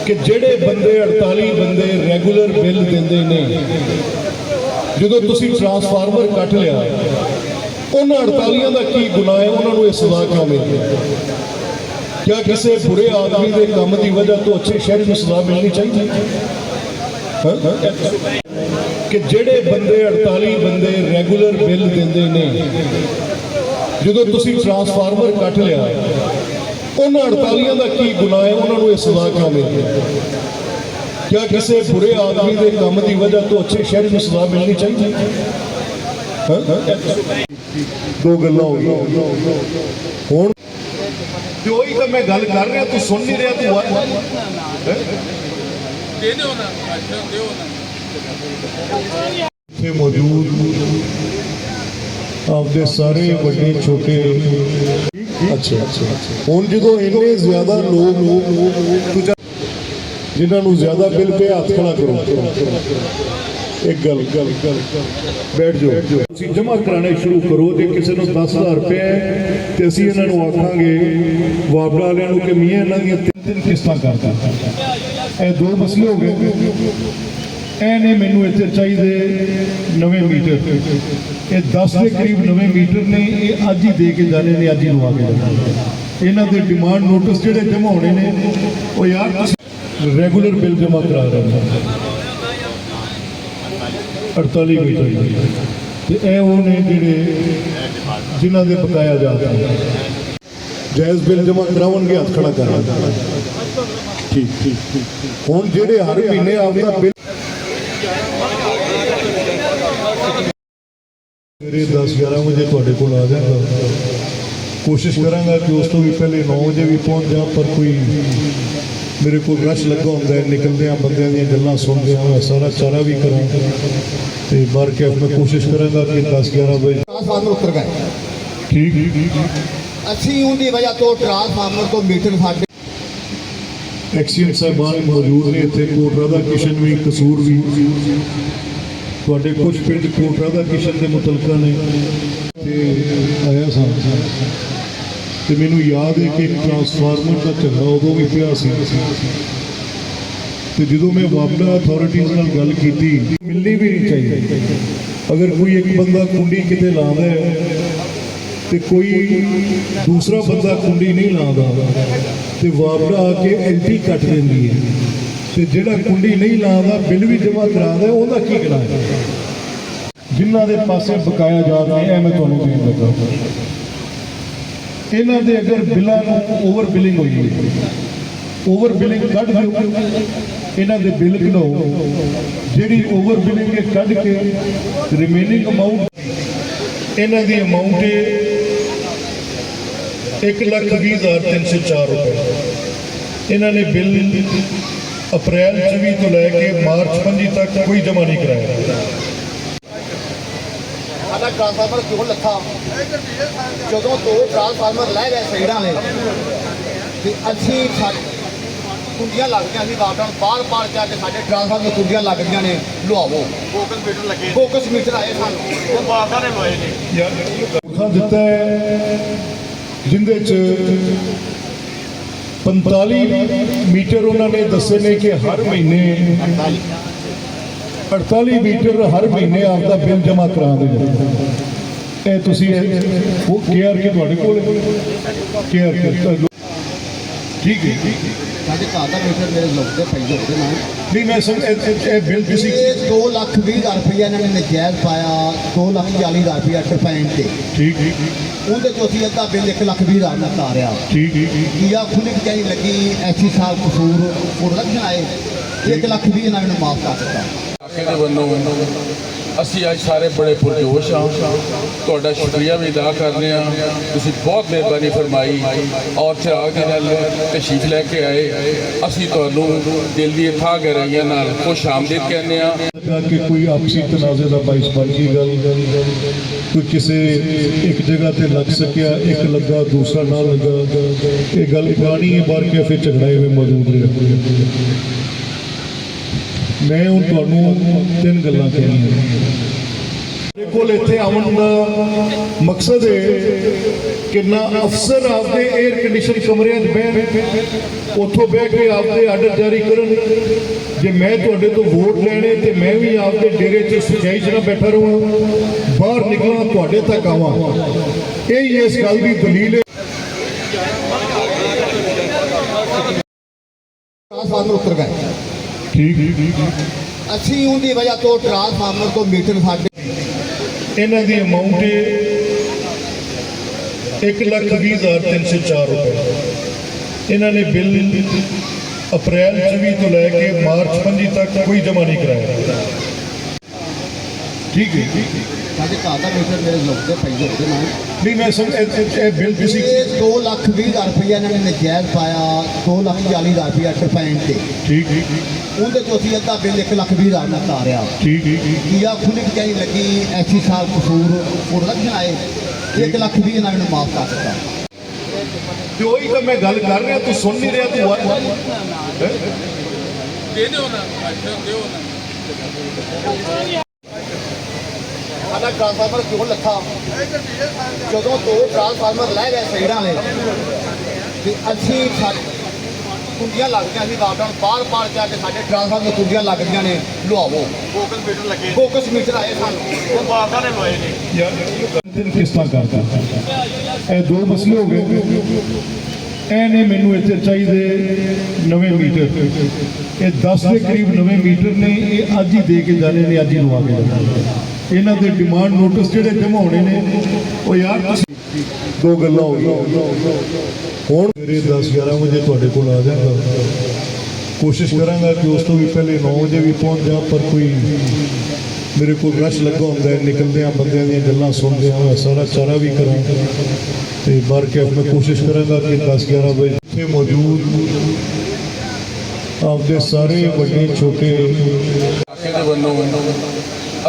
कि जेड़े बंदे 48 बंदे रेगूलर बिल देंदे ने जो तुसी ट्रांसफार्मर कट लिया उन्होंने 48 का की गुनाह है, उन्होंने ये सजा क्यों मिलती? क्या किसी बुरे आदमी के काम की वजह तो अच्छे शहर में सजा मिलनी चाहिए? कि जेड़े बंदे 48 बंदे रेगूलर बिल देंदे ने जो तुसी ट्रांसफार्मर कट लिया उन्होंने 48 का की गुनाह है, उन्होंने ये सजा क्यों मिलती? क्या किसी बुरे आदमी के काम की वजह तो अच्छे शहर में सजा मिलनी चाहिए? दो गल्लां हो गई हुण तो ही तो मैं गल कर रहा, तू सुन नहीं रहा, तू मौजूद आपके सारे बड़े छोटे अच्छा हुण जो इन्ने ज्यादा लोग जिन्होंने ज्यादा बिल पे हाथ खड़ा करो, एक गल बैठ जाओ, जमा कराने शुरू करो। जो किसी को 10,000 रुपये है तो असी इन्होंने आखांगे वापडा वालों कि मियाँ इन्हों दी 3 किस्तां करता, ये 2 मसले हो गए। एने मैनू इत्थे चाहिए नवे मीटर, ये 10 के करीब नवे मीटर ने, ये अज ही दे के जाने ने, अज ही लवा के जाने। इन्हों के डिमांड नोटिस जोड़े जमा होने ने वो यार रेगूलर बिल जमा करा रहे हैं 48 मीटर तो वो ने जोड़े जिन्हों के बकाया जाता है जायज़ बिल जमा करावे हाथ खड़ा कर ठीक हूँ जोड़े हर महीने आपका बिल मेरे 10-11 बजे थोड़े को आ जाएगा। कोशिश कराँगा कि उस तो भी पहले 9 बजे भी पहुँच जा, पर कोई मेरे को रश लगा होंगे निकलदे बंदे दी गल्लां सुनदे मैं सारा चारा भी करा तो बार के मैं कोशिश कराँगा कि 10-11 बजे ट्रांसफार्मर उतर गए। ठीक अच्छी उनकी वजह तो ट्रांसफार्मर तो मीटर साढ़े एक्सीएम साहबान मौजूद ने इतने कोट राधा किशन भी कसूर भी थोड़े कुछ पिंड कोट राधा किशन के मुतलका ने आया सा तो मैनू याद है कि ट्रांसफार्मर का झगड़ा उदों भी पिया तो जो मैं वापडा अथॉरिटीज़ नाल गल की मिलनी भी नहीं चाहिए। अगर कोई एक बंदा कुंडी किते लादा है तो कोई दूसरा बंदा कुंडी नहीं लादा तो वापडा आके एंट्री कट देंदी है, तो जिहड़ा कुंडी नहीं लादा बिल भी जमा करादा उहदा की गुनाह है? जिन्हां दे पासे बकाया जा रहा है मैं तुहानूं देण लगा, इन्हां दे अगर बिलां नूं ओवर बिलिंग होई ओवर बिलिंग कढ़ दो, इन्हां दे बिल कढाओ, जिहड़ी ओवर बिलिंग है कढ़ के रिमेनिंग अमाउंट इन्हां दी अमाउंट है 1,20,304 रुपये। इन्हों ने बिल अप्रैल 24 तो लैके मार्च 25 तक कोई जमा नहीं कराया। ट्रांसफार्मर क्यों लखा जो 2 ट्रांसफार्मर लै गए साइडा ने अच्छी कुंडियां लग गई वापस बाहर बाहर जाके साढ़े ट्रांसफार्मर कुंडियां लग गई ने लुआवो फोकस मीटर आए सूखा दिता है जिंदे 45 मीटर उन्होंने दसे ने कि हर महीने 48 मीटर हर महीने आपका बिल जमा करा दें। तुसी वो केयर के तुहाडे कोल केयर के ठीक है मीटर मेरे लगते नहीं मैं बिल किसी 2,20,000 रुपया इन्होंने नजायज पाया 2,40,000 रुपया डिपेंड से ठीक उनके तो अभी अद्धा बिल 1,20,000 का आ रहा ठीक या खुली कहीं लगी ऐसी साल कसूर प्रोडक्शन आए 1,20,000 इन्होंने माफ कर दिता। ਅਸੀਂ ਅੱਜ ਸਾਰੇ बड़े पुरजोश हाँ, ਤੁਹਾਡਾ शुक्रिया भी अदा करने ਤੁਸੀਂ बहुत मेहरबानी फरमाई और चिराग ਦੇ ਨਾਲ ਤਸ਼ਰੀਫ ਲੈ ਕੇ ਆਏ। ਅਸੀਂ ਤੁਹਾਨੂੰ दिल दी थाह गहराइयां नाल खुश आमदीद कहने कि कोई आपसी तनाजे का बाइस बन गई गल कोई किसी एक जगह से लग सकिया एक लगा दूसरा ना लगा ये गल पुरानी है बार के फिर झगड़ाए हुए मौजूद रहे। मैं हूँ तुहानूं 3 गल्लां कहनियां ਕੋਲ ਇੱਥੇ ਆਉਣ ਦਾ ਮਕਸਦ ਹੈ ਕਿ ਨਾ ਅਫਸਰ ਆਪਦੇ 에ਅਰ ਕੰਡੀਸ਼ਨ ਕਮਰਿਆਂ 'ਚ ਬਹਿਣ, ਉੱਥੋਂ ਬਹਿ ਕੇ ਆਪਦੇ ਆਰਡਰ ਜਾਰੀ ਕਰਨ। ਜੇ ਮੈਂ ਤੁਹਾਡੇ ਤੋਂ ਵੋਟ ਲੈਣੇ ਤੇ ਮੈਂ ਵੀ ਆਪਦੇ ਡੇਰੇ 'ਚ ਸਚਾਈ 'ਚ ਨਾ ਬੈਠਾ ਰਹਾਂ, ਬਾਹਰ ਨਿਕਲਾਂ ਤੁਹਾਡੇ ਤੱਕ ਆਵਾਂ। ਇਹ ਇਸ ਗੱਲ ਦੀ ਦਲੀਲ ਹੈ। ट्रांसफार्मर उतर गए, ठीक ਅਸੀਂ ਉਹਦੀ ਵਜ੍ਹਾ ਤੋਂ ਟਰਾਂਸਫਾਰਮਰ ਤੋਂ ਮੀਟਰ ਸਾਡੇ ਇਹਨਾਂ ਦੀ ਅਮਾਉਂਟ ਹੈ 1,20,304 ਰੁਪਏ। ਇਹਨਾਂ ਨੇ ਬਿੱਲ ਅਪ੍ਰੈਲ 24 ਤੋਂ ਲੈ ਕੇ ਮਾਰਚ 25 ਤੱਕ ਕੋਈ ਜਮ੍ਹਾਂ ਨਹੀਂ ਕਰਾਇਆ। ਠੀਕ ਹੈ, ਸਾਡੇ ਘਰ ਦਾ ਮੀਟਰ ਮੇਰੇ ਲੋਕ ਦੇ ਪੈਸੇ ਹੁੰਦੇ ਨਾਲ ਨਹੀਂ ਮੈਂ ਸਭ ਇਹ ਬਿੱਲ ਤੁਸੀਂ 2,20,000 ਰੁਪਇਆ ਇਹਨਾਂ ਨੇ ਨਜਾਇਜ਼ ਪਾਇਆ, 2,40,000 ਰੁਪਇਆ ਟਰਪੈਂਟ ਤੇ। ਠੀਕ ਉਹਦੇ ਤੋਂ ਅਸੀਂ ਅੱਧਾ ਬਿੱਲ 1,20,000 ਨਾਲ ਤਾਰਿਆ। ਠੀਕ ਕੀਆ ਖੁੱਲ੍ਹ ਕੇ ਲੱਗੀ ਐਸੀ ਸਾਹਿਬ ਕਸੂਰ ਪ੍ਰੋਡਕਸ਼ਨ ਆਏ 1,20,000 ਇਹਨਾਂ ਨੇ ਮਾਫ ਕਰ ਦਿੱਤਾ। ਤੇ ਉਹੀ ਤਾਂ ਮੈਂ ਗੱਲ ਕਰ ਰਿਹਾ, ਤੂੰ ਸੁਣ ਨਹੀਂ ਰਿਹਾ। ਤੂੰ ਦੇ ਦਿਓ ਨਾ, ਦਿਓ ਨਾ। ਸਾਡਾ ਟਰਾਂਸਫਾਰਮਰ ਕਿਉਂ ਲੱਥਾ? ਜਦੋਂ ਦੋ ਟਰਾਂਸਫਾਰਮਰ ਲੈ ਗਏ ਸਾਈਡਾਂ ਵਾਲੇ ਤੇ ਅਸੀਂ ਕੁੰਡੀਆਂ ਲੱਗ ਗਈਆਂ ਸੀ। ਲਾਕਡਾਊਨ ਬਾਹਰ ਜਾ ਕੇ ਸਾਡੇ ਟਰਾਂਸਫਾਰਮਰ ਕੁੰਡੀਆਂ ਲੱਗ ਗਈਆਂ ਨੇ, ਲੁਆਵੋ। ਫੋਕਸ ਮੀਟਰ ਆਏ ਸਾਨੂੰ, ਉਹ ਬਾਹਰ ਨੇ ਲਵਾਏ ਨੇ। ਯਾਰ ਤਿੰਨ ਕਿਸ਼ਤਾਂ ਕਰਦਾ, ਇਹ ਦੋ ਮਸਲੇ ਹੋ ਗਏ। ਇਹ ਨੇ ਮੈਨੂੰ ਇੱਥੇ ਚਾਹੀਦੇ ਨਵੇਂ ਮੀਟਰ, ਇਹ 10 ਦੇ ਕਰੀਬ ਨਵੇਂ ਮੀਟਰ ਨੇ। ਇਹ ਅੱਜ ਹੀ ਦੇ ਕੇ ਜਾਣੇ ਨੇ, ਅੱਜ ਹੀ ਲਵਾ ਕੇ ਜਾਣੇ। ਇਹਨਾਂ ਦੇ ਡਿਮਾਂਡ ਨੋਟਿਸ ਜਿਹੜੇ ਜਮ੍ਹਾਂ ਹੋਣੇ ਨੇ, ਉਹ ਯਾਰ ਤੁਸੀਂ ਦੋ ਗੱਲਾਂ ਹੋ ਗਈਆਂ। ਹੁਣ ਮੇਰੇ 10-11 ਵਜੇ ਤੁਹਾਡੇ ਕੋਲ ਆ ਜਾਗਾ। ਕੋਸ਼ਿਸ਼ ਕਰਾਂਗਾ ਕਿ ਉਸ ਤੋਂ ਵੀ ਪਹਿਲੇ 9 ਵਜੇ ਵੀ ਪਹੁੰਚ ਜਾ, ਪਰ ਕੋਈ ਮੇਰੇ ਕੋਲ ਰਸ਼ ਲੱਗਾ ਹੁੰਦਾ ਹੈ, ਨਿਕਲਦੇ ਆ ਬੰਦਿਆਂ ਦੀਆਂ ਗੱਲਾਂ ਸੁਣਦੇ ਆ, ਸਾਰਾ ਚਾਰਾ ਵੀ ਕਰਾਂ ਤੇ ਬਾਹਰ ਕੇ ਮੈਂ ਕੋਸ਼ਿਸ਼ ਕਰਾਂਗਾ ਕਿ 10-11 ਵਜੇ ਇੱਥੇ ਮੌਜੂਦ ਆਪਦੇ ਸਾਰੇ ਵੱਡੇ ਛੋਟੇ ਇਲਾਕੇ ਦੇ ਵੱਲੋਂ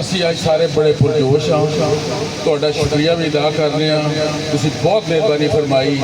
ਅਸੀਂ ਅੱਜ ਸਾਰੇ ਬੜੇ ਪੁਰਜੋਸ਼ ਹਾਂ। ਤੁਹਾਡਾ ਸ਼ੁਕਰੀਆ ਵੀ ਅਦਾ ਕਰਦੇ ਹਾਂ, ਤੁਸੀਂ ਬਹੁਤ ਮਿਹਰਬਾਨੀ ਫਰਮਾਈ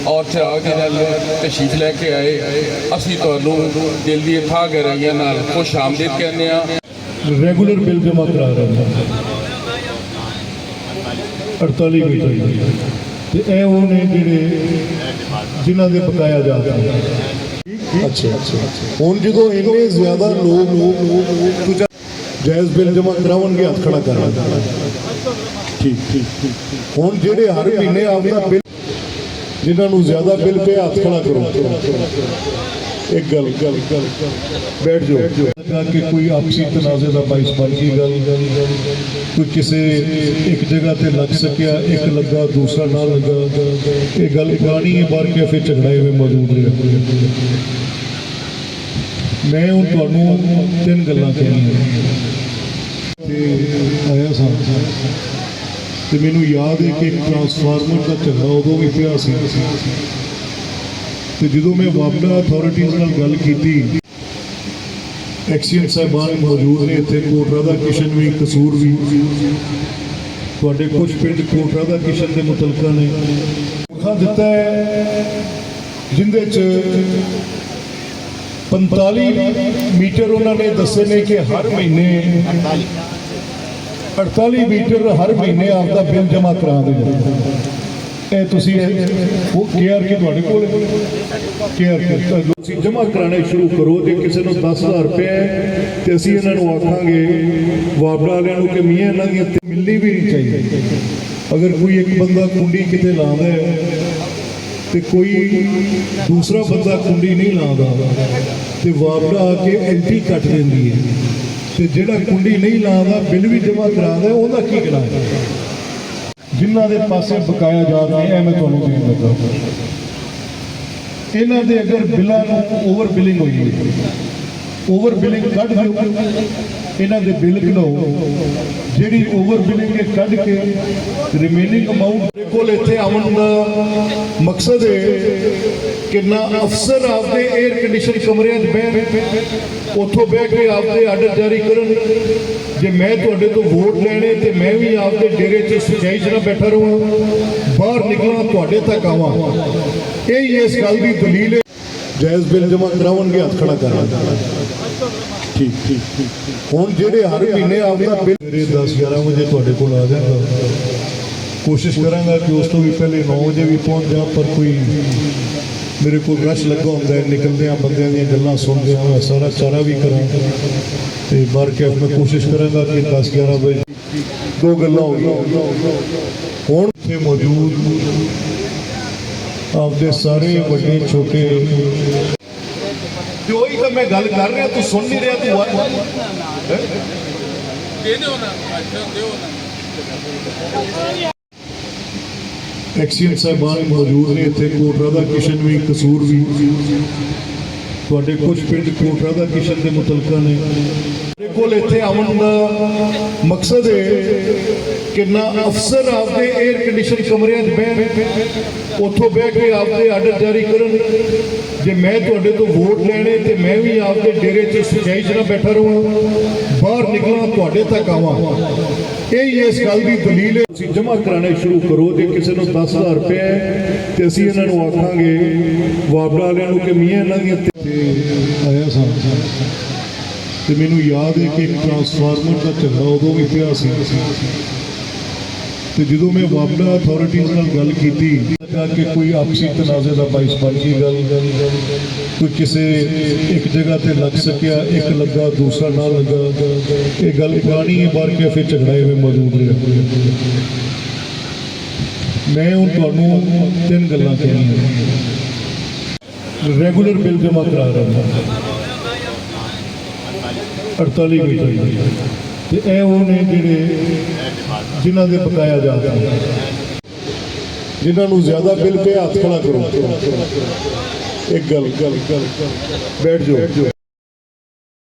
ਔਰ ਚਿਰਾਗ ਦੇ ਨਾਲ ਤਸ਼ਰੀਫ ਲੈ ਕੇ ਆਏ। ਅਸੀਂ ਤੁਹਾਨੂੰ ਦਿਲ ਦੀ ਥਾਂ ਗਹਿਰਾਈਆਂ ਨਾਲ ਖੁਸ਼ ਆਮਦੀਦ ਕਹਿੰਦੇ ਹਾਂ। ਰੈਗੂਲਰ ਬਿੱਲ ਜਮ੍ਹਾਂ ਕਰਾ ਰਹੇ ਨੇ 48 ਮੀਟਰ ਤੇ ਇਹ ਉਹ ਨੇ ਜਿਹੜੇ ਜਿਨ੍ਹਾਂ ਦੇ ਬਕਾਇਆ ਜਾ ਰਹੇ। ਅੱਛਾ ਹੁਣ ਜਦੋਂ ਇੰਨੇ ਜ਼ਿਆਦਾ ਲੋਕ ਜਾਇਜ਼ ਬਿੱਲ ਜਮ੍ਹਾਂ ਕਰਾਉਣਗੇ, ਹੱਥ ਖੜਾ ਕਰਾਂਗੇ। ਠੀਕ ਹੁਣ ਜਿਹੜੇ ਹਰ ਮਹੀਨੇ ਆਪਦਾ ਬਿੱਲ ਜਿਨ੍ਹਾਂ ਨੂੰ ਜ਼ਿਆਦਾ ਬਿੱਲ ਪਿਆ, ਹੱਥ ਖੜਾ ਕਰੋ। ਇੱਕ ਗੱਲ ਬੈਠ ਜਾਓ ਕਿ ਕੋਈ ਆਪਸੀ ਤਨਾਜ਼ੇ ਦਾ ਬਾਇਸ ਬਣ ਗਈ ਗੱਲ, ਕੋਈ ਕਿਸੇ ਇੱਕ ਜਗ੍ਹਾ ਤੇ ਲੱਗ ਸਕਿਆ, ਇੱਕ ਲੱਗਾ ਦੂਸਰਾ ਨਾ ਲੱਗਾ, ਇਹ ਗੱਲ ਗਾਣੀ ਹੈ ਬਾਹਰ ਕੇ ਫਿਰ ਝਗੜਾਏ ਹੋਏ ਮੌਜੂਦ ਰਹੇ। ਮੈਂ ਹੁਣ ਤੁਹਾਨੂੰ ਤਿੰਨ ਗੱਲਾਂ ਕਹਿਣੀਆਂ ਤੇ ਆਇਆ ਸਾਂ ਤੇ ਮੈਨੂੰ ਯਾਦ ਹੈ ਕਿ ਇੱਕ ਟਰਾਂਸਫਾਰਮਰ ਦਾ ਝਗੜਾ ਉਦੋਂ ਵੀ ਪਿਆ ਸੀ ਤੇ ਜਦੋਂ ਮੈਂ ਵਾਪਡਾ ਅਥਾਰਟੀਜ਼ ਨਾਲ ਗੱਲ ਕੀਤੀ, ਐਕਸੀਅਨ ਸਾਹਿਬਾਨ ਮੌਜੂਦ ਨੇ ਇੱਥੇ, ਕੋਟ ਰਾਧਾ ਕਿਸ਼ਨ ਵੀ, ਕਸੂਰ ਵੀ, ਤੁਹਾਡੇ ਕੁਝ ਪਿੰਡ ਕੋਟ ਰਾਧਾ ਕਿਸ਼ਨ ਦੇ ਮੁਤਲਕਾ ਨੇ ਲਿਖਾ ਦਿੱਤਾ ਹੈ ਜਿੰਦੇ 'ਚ 45 ਮੀਟਰ ਉਹਨਾਂ ਨੇ ਦੱਸੇ ਨੇ ਕਿ ਹਰ ਮਹੀਨੇ 48 ਮੀਟਰ ਹਰ ਮਹੀਨੇ ਆਪਦਾ ਬਿੱਲ ਜਮ੍ਹਾਂ ਕਰਾਉਂਦੇ ਨੇ। ਇਹ ਤੁਸੀਂ ਉਹ ਕੇਆਰ ਕੀ ਤੁਹਾਡੇ ਕੋਲ ਕੇਆਰ ਤੁਸੀਂ ਜਮ੍ਹਾਂ ਕਰਾਣੇ ਸ਼ੁਰੂ ਕਰੋ। ਜੇ ਕਿਸੇ ਨੂੰ 10,000 ਰੁਪਏ ਤੇ ਅਸੀਂ ਇਹਨਾਂ ਨੂੰ ਆਖਾਂਗੇ ਵਾਪੜਾ ਵਾਲਿਆਂ ਨੂੰ ਕਿ ਮੀਆਂ ਇਹਨਾਂ ਦੀ ਮਿਲਣੀ ਵੀ ਨਹੀਂ ਚਾਹੀਦੀ। ਅਗਰ ਕੋਈ ਇੱਕ ਬੰਦਾ ਕੁੰਡੀ ਕਿਤੇ ਲਾਉਂਦਾ ਹੈ ਤੇ ਕੋਈ ਦੂਸਰਾ ਬੰਦਾ ਕੁੰਡੀ ਨਹੀਂ ਲਾਉਂਦਾ ਤੇ ਵਾਪੜਾ ਆ ਕੇ ਐਂਟੀ ਕੱਟ ਦਿੰਦੀ ਹੈ ਤੇ ਜਿਹੜਾ ਕੁੰਡੀ ਨਹੀਂ ਲਾਉਂਦਾ ਬਿੱਲ ਵੀ ਜਮ੍ਹਾਂ ਕਰਾਉਂਦਾ, ਉਹਦਾ ਕੀ ਗੁਨਾਹ ਹੈ? ਜਿਨ੍ਹਾਂ ਦੇ ਪਾਸੇ ਬਕਾਇਆ ਜਾ ਰਹੇ, ਇਹ ਮੈਂ ਤੁਹਾਨੂੰ ਦੇਣ ਲੱਗਾ। ਇਹਨਾਂ ਦੇ ਅਗਰ ਬਿੱਲਾਂ ਨੂੰ ਓਵਰ ਬਿਲਿੰਗ ਹੋਈ ਹੈ, ਓਵਰ ਬਿਲਿੰਗ ਕੱਢ ਦਿਓ, ਇਹਨਾਂ ਦੇ ਬਿੱਲ ਕਢਾਓ। ਜਿਹੜੀ ਓਵਰ ਬਿਲਿੰਗ ਹੈ ਕੱਢ ਕੇ ਰਿਮੇਨਿੰਗ ਅਮਾਉਂਟ ਦੇ ਕੋਲ ਇੱਥੇ ਆਉਣ ਦਾ ਮਕਸਦ ਹੈ ਕਿ ਨਾ ਅਫਸਰ ਆਪਦੇ 에ਅਰ ਕੰਡੀਸ਼ਨ ਕਮਰਿਆਂ 'ਚ ਬਹਿਣ, ਉੱਥੋਂ ਬਹਿ ਕੇ ਆਪਦੇ ਆਰਡਰ ਜਾਰੀ ਕਰਨ। ਜੇ ਮੈਂ ਤੁਹਾਡੇ ਤੋਂ ਵੋਟ ਲੈਣੇ ਤੇ ਮੈਂ ਵੀ ਆਪਦੇ ਡੇਰੇ 'ਚ ਸਚਾਈ 'ਚ ਨਾ ਬੈਠਾ ਰਹਾਂ, ਬਾਹਰ ਨਿਕਲਾਂ ਤੁਹਾਡੇ ਤੱਕ ਆਵਾਂ। ਇਹ ਇਸ ਗੱਲ ਦੀ ਦਲੀਲ ਹੈ। ਜਾਇਜ਼ ਬਿੱਲ ਜਮ੍ਹਾਂ ਕਰਾਉਣਗੇ, ਹੱਥ ਖੜਾ ਕਰਾਂਗੇ। ਠੀਕ ਹੁਣ ਜਿਹੜੇ ਹਰ ਮਹੀਨੇ ਆਪਦਾ ਬਿੱਲ ਮੇਰੇ 10-11 ਵਜੇ ਤੁਹਾਡੇ ਕੋਲ ਆ ਜਾਗਾ। ਕੋਸ਼ਿਸ਼ ਕਰਾਂਗਾ ਕਿ ਉਸ ਤੋਂ ਵੀ ਪਹਿਲੇ 9 ਵਜੇ ਵੀ ਪਹੁੰਚ ਜਾ, ਪਰ ਕੋਈ ਮੇਰੇ ਕੋਲ ਰਸ਼ ਲੱਗਾ ਹੁੰਦਾ ਹੈ, ਨਿਕਲਦਿਆਂ ਬੰਦਿਆਂ ਦੀਆਂ ਗੱਲਾਂ ਸੁਣਦਿਆਂ ਮੈਂ ਸਾਰਾ ਚਾਰਾ ਵੀ ਕਰਾਂ ਤੇ ਬਾਹਰ ਕੇ ਮੈਂ ਕੋਸ਼ਿਸ਼ ਕਰਾਂਗਾ ਕਿ 10-11 ਵਜੇ ਦੋ ਗੱਲਾਂ ਹੋ ਗਈਆਂ। ਹੁਣ ਇੱਥੇ ਮੌਜੂਦ ਆਪਦੇ ਸਾਰੇ ਵੱਡੇ ਛੋਟੇ ਤੇ ਉਹੀ ਤਾਂ ਮੈਂ ਗੱਲ ਕਰ ਰਿਹਾ, ਤੂੰ ਸੁਣ ਨਹੀਂ ਰਿਹਾ, ਤੂੰ ਐਕਸੀਅਨ ਸਾਹਿਬਾਨ ਮੌਜੂਦ ਨੇ ਇੱਥੇ। ਕੋਟ ਰਾਧਾ ਕਿਸ਼ਨ ਵੀ, ਕਸੂਰ ਵੀ, ਤੁਹਾਡੇ ਕੁਝ ਪਿੰਡ ਕੋਟ ਰਾਧਾ ਕਿਸ਼ਨ ਦੇ ਮੁਤਲਕਾ ਨੇ। ਮੇਰੇ ਕੋਲ ਇੱਥੇ ਆਉਣ ਦਾ ਮਕਸਦ ਹੈ ਕਿ ਨਾ ਅਫਸਰ ਆਪਦੇ 에ਅਰ ਕੰਡੀਸ਼ਨ ਕਮਰਿਆਂ 'ਚ ਬਹਿਣ, ਉੱਥੋਂ ਬਹਿ ਕੇ ਆਪਦੇ ਆਰਡਰ ਜਾਰੀ ਕਰਨ। ਜੇ ਮੈਂ ਤੁਹਾਡੇ ਤੋਂ ਵੋਟ ਲੈਣੇ ਤੇ ਮੈਂ ਵੀ ਆਪਦੇ ਡੇਰੇ 'ਚ ਸਚਾਈ 'ਚ ਨਾ ਬੈਠਾ ਰਹਾਂ, ਬਾਹਰ ਨਿਕਲਾਂ, ਤੁਹਾਡੇ ਤੱਕ ਆਵਾਂ। ਇਹ ਇਸ ਗੱਲ ਦੀ ਦਲੀਲ ਹੈ। ਤੁਸੀਂ ਜਮ੍ਹਾਂ ਕਰਾਣੇ ਸ਼ੁਰੂ ਕਰੋ। ਜੇ ਕਿਸੇ ਨੂੰ 10,000 ਰੁਪਏ ਹੈ ਤੇ ਅਸੀਂ ਇਹਨਾਂ ਨੂੰ ਆਖਾਂਗੇ ਵਾਪੜਾ ਵਾਲਿਆਂ ਨੂੰ ਕਿ ਮੀਆਂ ਇਹਨਾਂ ਦੀਆਂ ਆਇਆ ਸਾਂ ਤੇ ਮੈਨੂੰ ਯਾਦ ਹੈ ਕਿ ਟਰਾਂਸਫਾਰਮਰ ਦਾ ਝਗੜਾ ਉਦੋਂ ਵੀ ਪਿਆ ਸੀ ਤੇ ਜਦੋਂ ਮੈਂ ਵਾਪਡਾ ਅਥਾਰਟੀਜ਼ ਨਾਲ ਗੱਲ ਕੀਤੀ ਲੱਗਾ ਕਿ ਕੋਈ ਆਪਸੀ ਤਨਾਜ਼ੇ ਦਾ ਬਾਇਸ ਬਣ ਗਈ ਗੱਲ। ਕੋਈ ਕਿਸੇ ਇੱਕ ਜਗ੍ਹਾ ਤੇ ਲੱਗ ਸਕਿਆ, ਇੱਕ ਲੱਗਾ ਦੂਸਰਾ ਨਾ ਲੱਗਾ, ਇਹ ਗੱਲ ਪੁਰਾਣੀ ਹੈ। ਬਾਹਰ ਕੇ ਫਿਰ ਝਗੜਾ ਐਵੇਂ ਮੌਜੂਦ ਰਿਹਾ। ਮੈਂ ਹੁਣ ਤੁਹਾਨੂੰ 3 ਗੱਲਾਂ ਕਹਿਣੀਆਂ। ਰੈਗੂਲਰ ਬਿੱਲ ਜਮ੍ਹਾਂ ਕਰਾ ਰਿਹਾ 48 ਮੀਟਰ ਤੇ ਇਹ ਉਹ ਨੇ ਜਿਹੜੇ ਜਿਨ੍ਹਾਂ ਦੇ ਬਕਾਇਆ ਜਾ ਰਹੇ, ਜਿਨ੍ਹਾਂ ਨੂੰ ਜ਼ਿਆਦਾ ਬਿੱਲ ਪਿਆ ਹੱਥ ਖੜਾ ਕਰੋ। ਇੱਕ ਗੱਲ ਬੈਠ ਜਾਓ।